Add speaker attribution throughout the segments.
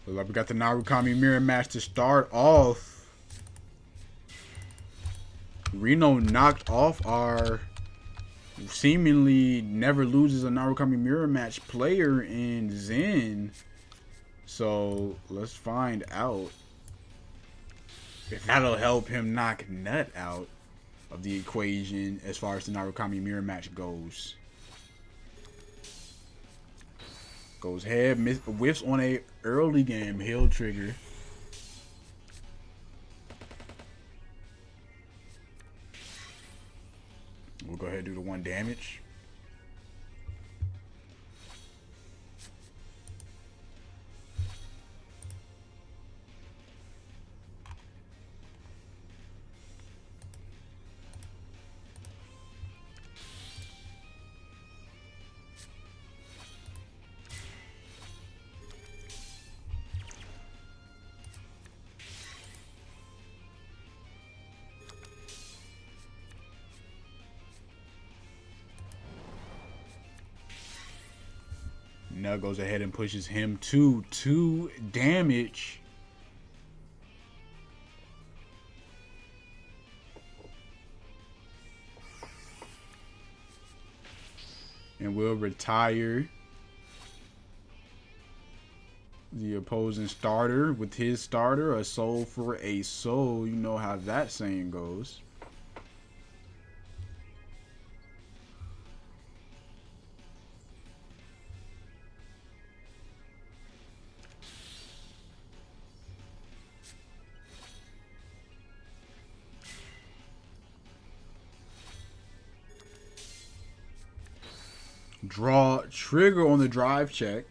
Speaker 1: Look like we got the Narukami mirror match to start off. Reno knocked off our seemingly never loses a Narukami mirror match player in Zen. So let's find out if that'll help him knock Nut out of the equation as far as the Narukami mirror match goes. Goes head, whiffs on a early game heel trigger. We'll go ahead and do the 1 damage. Nug goes ahead and pushes him to 2 damage. And will retire the opposing starter with his starter. A soul for a soul. You know how that saying goes. Draw trigger on the drive check.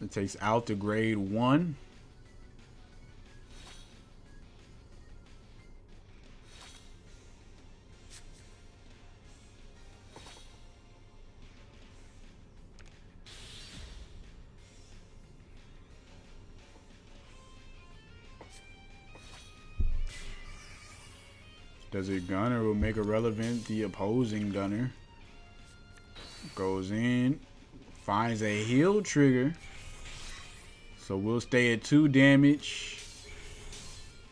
Speaker 1: It takes out the grade 1. Does it gunner will make irrelevant the opposing gunner. Goes in, finds a heal trigger. So we'll stay at 2 damage.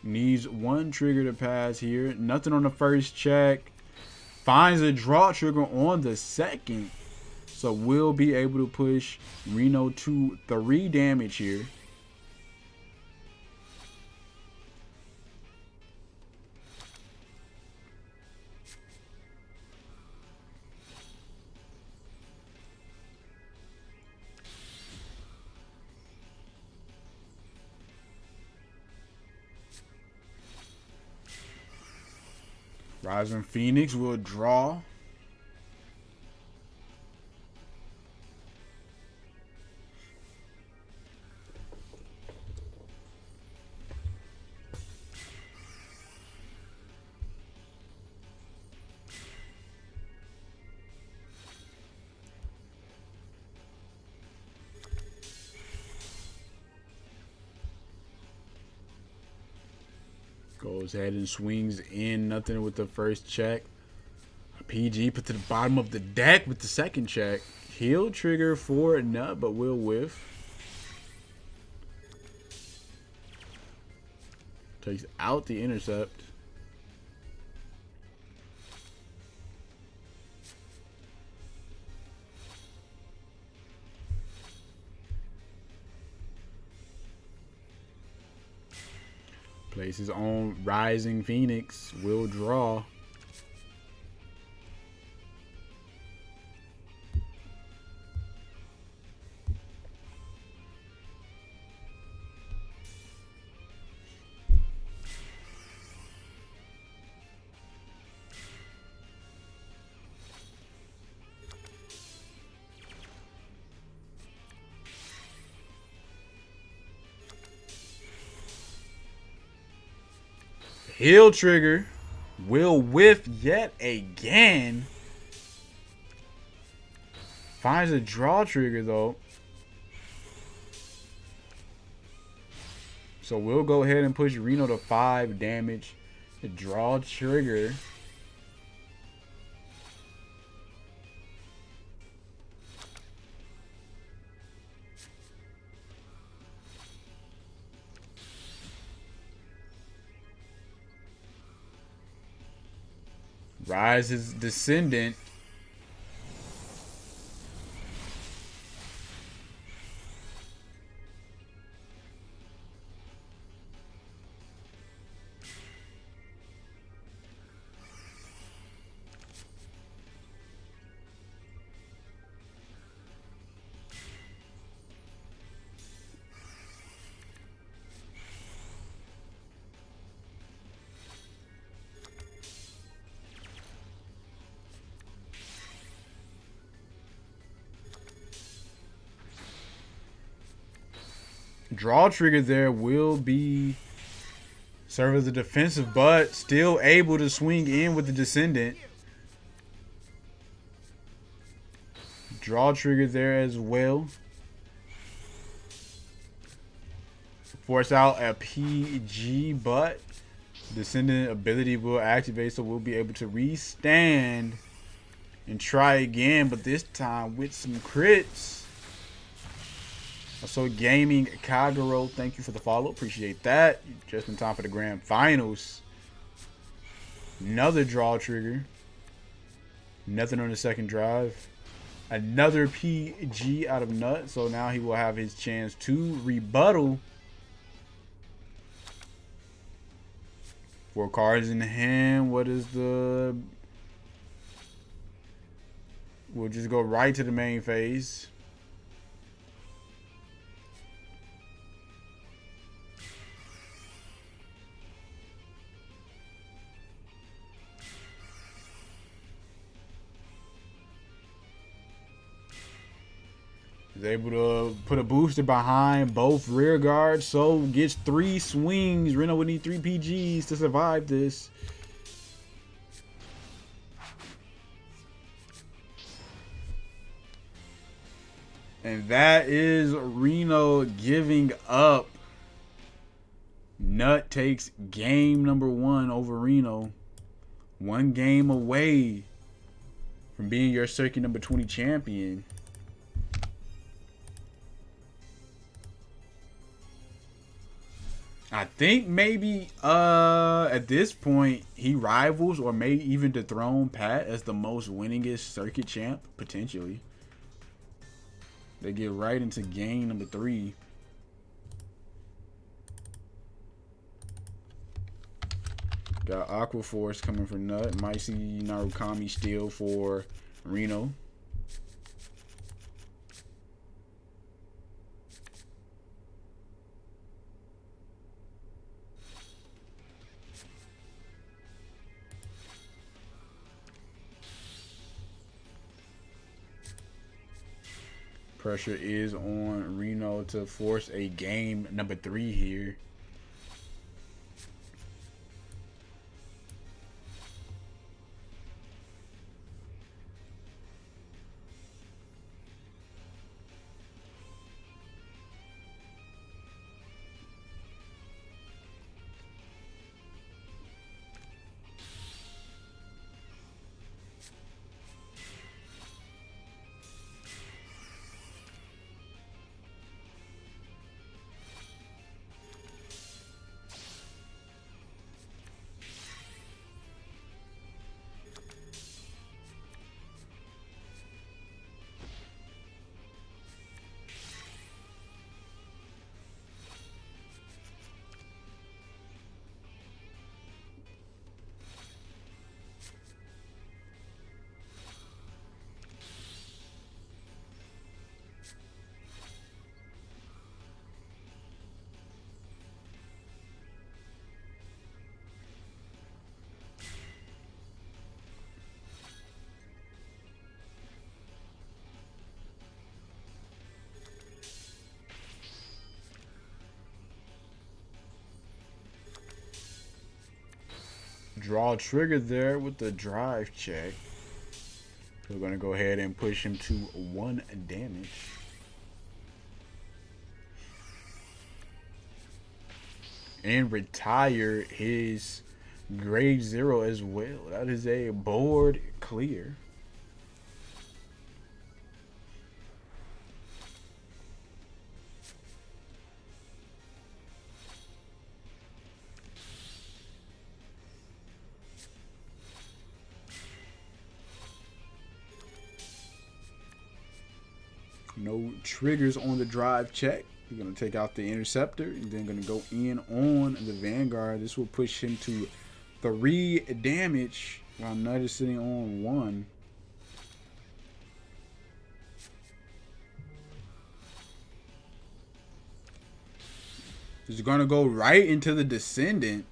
Speaker 1: Needs 1 trigger to pass here. Nothing on the first check. Finds a draw trigger on the second. So we'll be able to push Reno to 3 damage here. Rising Phoenix will draw. Goes ahead and swings in. Nothing with the first check. PG put to the bottom of the deck with the second check. Heal trigger for Nut, but will whiff. Takes out the intercept. Plays his own Rising Phoenix. Will draw. Heal trigger will whiff yet again. Finds a draw trigger though. So we'll go ahead and push Reno to 5 damage. Draw trigger. Rise his descendant. Draw trigger there will be serve as a defensive, but still able to swing in with the descendant. Draw trigger there as well. Force out a PG, but descendant ability will activate, so we'll be able to restand and try again, but this time with some crits. So Gaming Kagero, thank you for the follow. Appreciate that. Just in time for the grand finals. Another draw trigger. Nothing on the second drive. Another PG out of Nut. So now he will have his chance to rebuttal. 4 cards in hand. What is the... We'll just go right to the main phase. Is able to put a booster behind both rear guards, so gets 3 swings. Reno would need 3 PGs to survive this. And that is Reno giving up. Nut takes game number 1 over Reno. 1 game away from being your circuit number 20 champion. I think maybe at this point he rivals or may even dethrone Pat as the most winningest circuit champ, potentially. They get right into game number 3. Got Aqua Force coming for Nut. Might see Narukami steal for Reno. Pressure is on Reno to force a game number 3 here. Draw trigger there with the drive check. We're going to go ahead and push him to 1 damage. and retire his grade 0 as well. That is a board clear. No triggers on the drive check. You're going to take out the interceptor and then going to go in on the Vanguard. This will push him to 3 damage while Nut is sitting on 1. He's going to go right into the Descendant.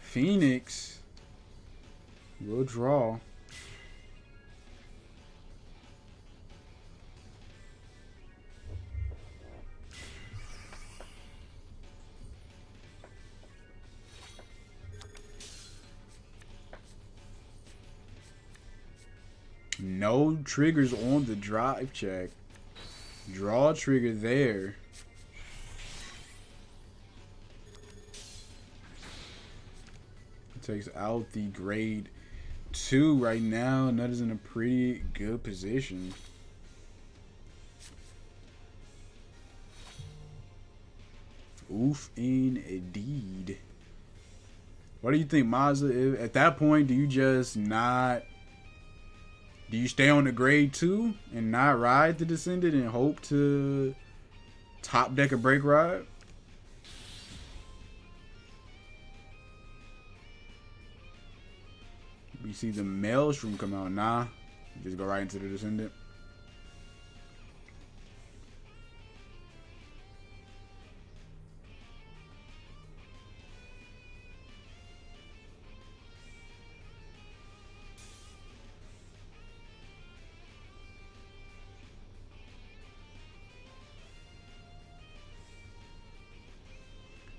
Speaker 1: Phoenix will draw. No triggers on the drive check. Draw trigger there. Takes out the grade 2 right now. Nut is in a pretty good position. Oof, indeed. What do you think, Mazda? At that point, do you just not... Do you stay on the grade 2 and not ride the Descendant and hope to top deck a break ride? We see the Maelstrom come out. Nah. Just go right into the Descendant.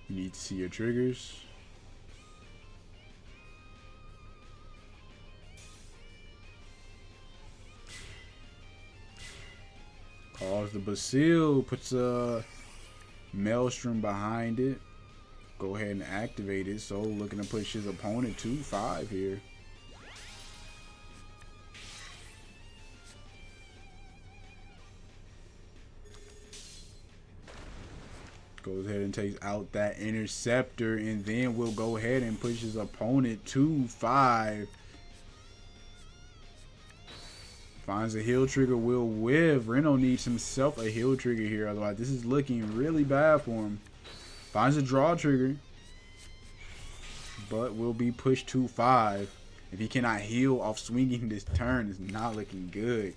Speaker 1: You need to see your triggers. Calls the Basil, puts a Maelstrom behind it. Go ahead and activate it. So looking to push his opponent to 5 here. Goes ahead and takes out that interceptor, and then we'll go ahead and push his opponent to 5. Finds a heal trigger, will whiff. Reno needs himself a heal trigger here, otherwise this is looking really bad for him. Finds a draw trigger, but will be pushed to 5. If he cannot heal off swinging this turn, it's not looking good.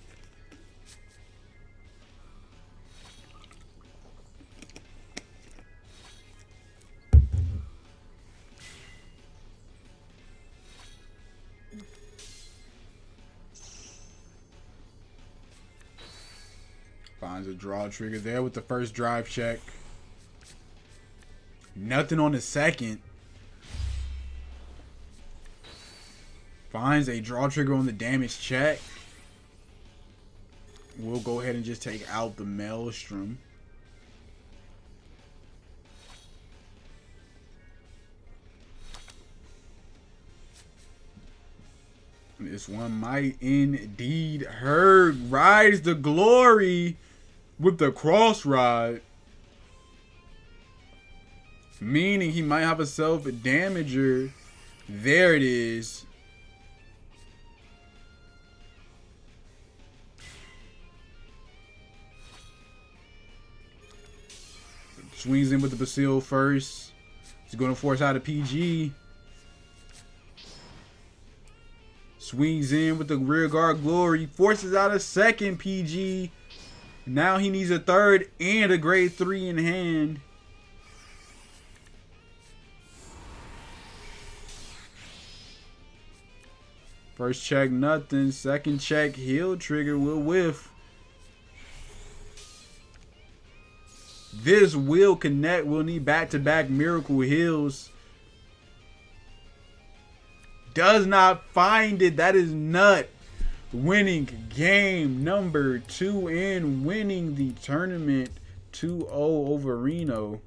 Speaker 1: Finds a draw trigger there with the first drive check. Nothing on the second. Finds a draw trigger on the damage check. We'll go ahead and just take out the Maelstrom. This one might indeed hurt. Rides the glory with the cross ride. Meaning he might have a self-damager. There it is. Swings in with the Basil first. He's going to force out a PG. Swings in with the rear guard glory. Forces out a second PG. Now he needs a third and a grade 3 in hand. First check, nothing. Second check, heal trigger will whiff. This will connect. We'll need back-to-back miracle heals. Does not find it. That is Nut winning game number 2 and winning the tournament 2-0 over Reno.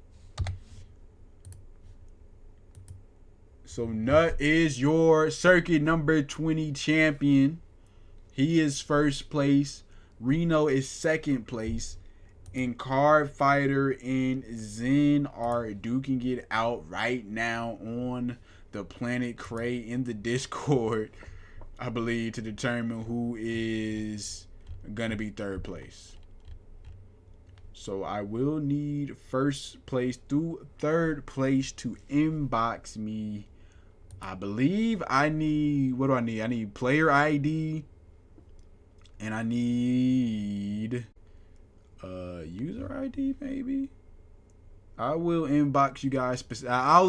Speaker 1: So Nut is your circuit number 20 champion. He is first place. Reno is second place. And Card Fighter and Zen are duking it out right now on the Planet Cray in the Discord, I believe, to determine who is gonna be third place. So I will need first place through third place to inbox me. I believe I need, what do I need? I need player ID and I need user ID maybe. I will inbox you guys. I'll